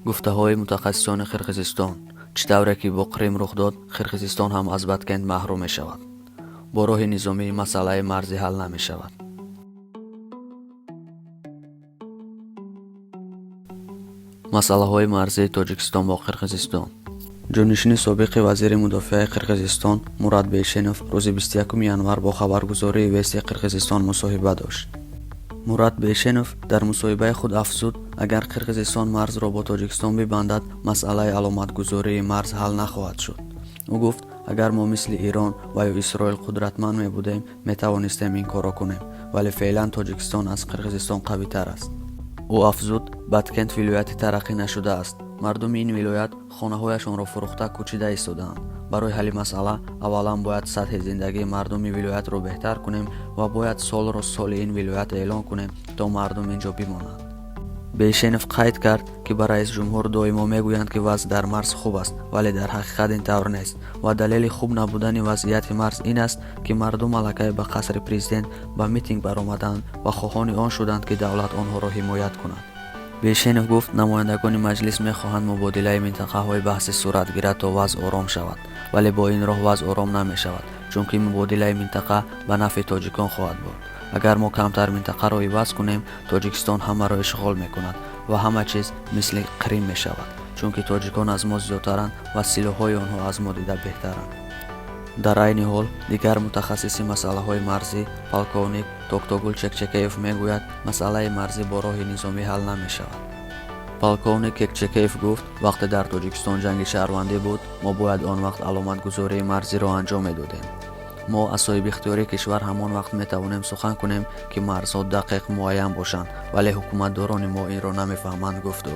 گفته‌های متخصصان قرقیزستان چطوری که با قریم رخ داد قرقیزستان هم از بدکند محروم می شود. با راه نظامی مسئله مرزی حل نمی شود. مسئله های مرزی تاجیکستان با قرقیزستان. جانشین سابق وزیر مدافع قرقیزستان مراد بیشنوف روز 21 ینور با خبرگزاری ویسی قرقیزستان مصاحبه داشت. مراد بیشنوف در مصاحبه خود افزود اگر قرقیزستان مرز را با تاجیکستان ببندد مسئله علامتگذاری مرز حل نخواهد شد. او گفت اگر ما مثل ایران و یا اسرائیل قدرتمند می بودیم می توانستیم این کار را کنیم، ولی فعلا تاجیکستان از قرقیزستان قوی تر است. او افزود بدکند ولایتی ترقی نشده است. مردم این ولایت خانه هایشان را فروخته کوچیده ایستادند. برای حل مسئله اولا باید سطح زندگی مردم ولایت را بهتر کنیم و باید سال را سال این ولایت اعلان کنیم تا مردم اینجا بمانند. بیشنوف قید کرد که برای رئیس جمهور دائما میگویند که وضع در مرز خوب است، ولی در حقیقت این طور نیست و دلیل خوب نبودن وضعیت مرز این است که مردم الکی به قصر پرزیدنت به میتینگ برآمدند و خواهان آن شدند که دولت آنها را حمایت کند. بیشنوف گفت نمایندگان مجلس میخواهند مبادله منطقه های بحث صورت گیرد تا وضع آرام شود، ولی با این راه وضع آرام نمی شود، چون که مبادله منطقه به نفع تاجیکان خواهد بود. اگر ما کمتر منطقه را عوض کنیم تاجیکستان همه را اشغال میکند و همه چیز مثل قریم می شود، چون که تاجیکان از ما زیادترند و سلاح‌های آنها از ما دیده بهترند. در این حال دیگر متخصص مسئله های مرزی پالکونیک توکتوگول چکچکیف میگوید مسئله مرزی با راه نظامی حل نمی شود. پالکونیک چکچکیف گفت وقتی در تاجیکستان جنگ شهروندی بود ما باید آن وقت علامتگذاری مرزی را انجام میدادیم. ما از صاحب اختیاری کشور همان وقت می توانیم سخن کنیم که مرزها دقیق معین باشند، ولی حکومتداران ما این را نمیفهمند، گفت او.